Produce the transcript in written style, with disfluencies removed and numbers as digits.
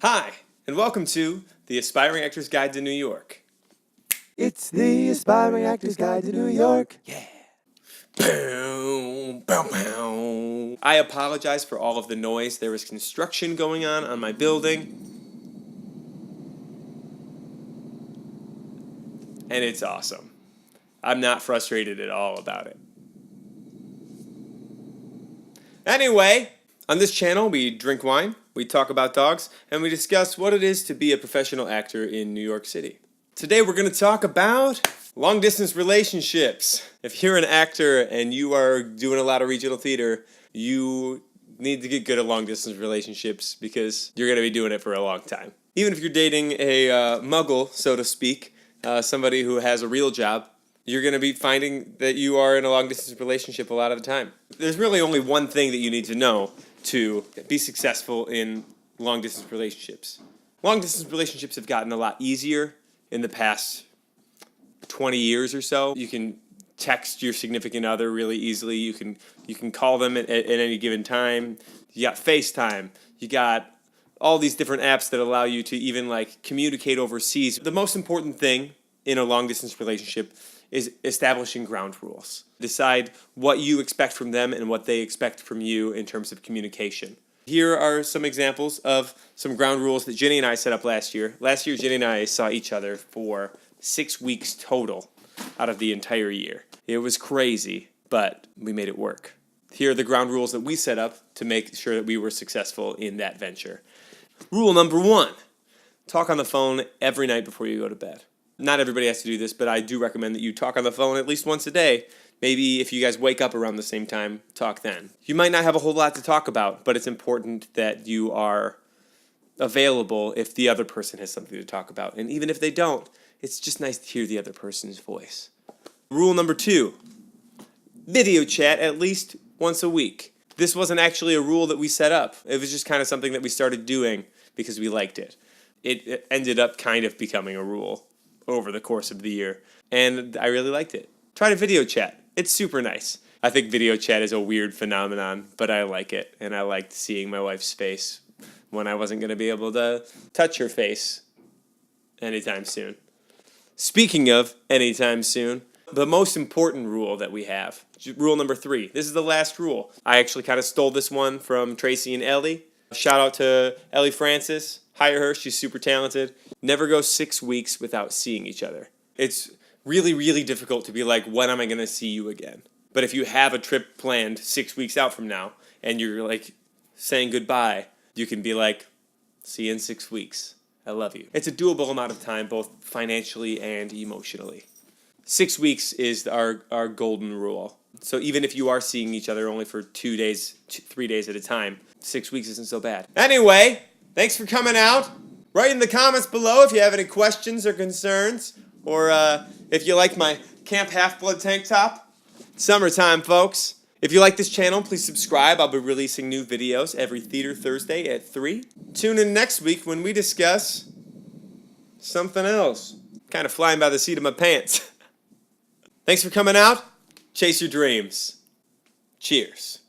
Hi, and welcome to the Aspiring Actor's Guide to New York. It's the Aspiring Actor's Guide to New York. Yeah. Boom, boom, boom. I apologize for all of the noise. There is construction going on my building. And it's awesome. I'm not frustrated at all about it. Anyway, on this channel we drink wine, we talk about dogs, and we discuss what it is to be a professional actor in New York City. Today we're going to talk about long-distance relationships. If you're an actor and you are doing a lot of regional theater, you need to get good at long-distance relationships because you're going to be doing it for a long time. Even if you're dating a muggle, so to speak, somebody who has a real job, you're going to be finding that you are in a long-distance relationship a lot of the time. There's really only one thing that you need to know to be successful in long-distance relationships. Long-distance relationships have gotten a lot easier in the past 20 years or so. You can text your significant other really easily. You can call them at any given time. You got FaceTime. You got all these different apps that allow you to even communicate overseas. The most important thing in a long-distance relationship is establishing ground rules. Decide what you expect from them and what they expect from you in terms of communication. Here are some examples of some ground rules that Jenny and I set up last year. Last year, Jenny and I saw each other for 6 weeks total out of the entire year. It was crazy, but we made it work. Here are the ground rules that we set up to make sure that we were successful in that venture. Rule number 1, talk on the phone every night before you go to bed. Not everybody has to do this, but I do recommend that you talk on the phone at least once a day. Maybe if you guys wake up around the same time, talk then. You might not have a whole lot to talk about, but it's important that you are available if the other person has something to talk about. And even if they don't, it's just nice to hear the other person's voice. Rule number 2, video chat at least once a week. This wasn't actually a rule that we set up. It was just kind of something that we started doing because we liked it. It ended up kind of becoming a rule over the course of the year, and I really liked it. Try to video chat. It's super nice. I think video chat is a weird phenomenon, but I like it, and I liked seeing my wife's face when I wasn't going to be able to touch her face anytime soon. Speaking of anytime soon, the most important rule that we have, rule number 3. This is the last rule. I actually kind of stole this one from Tracy and Ellie. Shout out to Ellie Francis. Hire her. She's super talented. Never go 6 weeks without seeing each other. It's really, really difficult to be like, when am I going to see you again? But if you have a trip planned 6 weeks out from now and you're saying goodbye, you can be like, see you in 6 weeks. I love you. It's a doable amount of time, both financially and emotionally. 6 weeks is our golden rule. So even if you are seeing each other only for 2 days, 3 days at a time, 6 weeks isn't so bad. Anyway, thanks for coming out. Write in the comments below if you have any questions or concerns, or if you like my Camp Half-Blood tank top. Summertime, folks. If you like this channel, please subscribe. I'll be releasing new videos every Theater Thursday at 3. Tune in next week when we discuss something else. Kind of flying by the seat of my pants. Thanks for coming out. Chase your dreams. Cheers.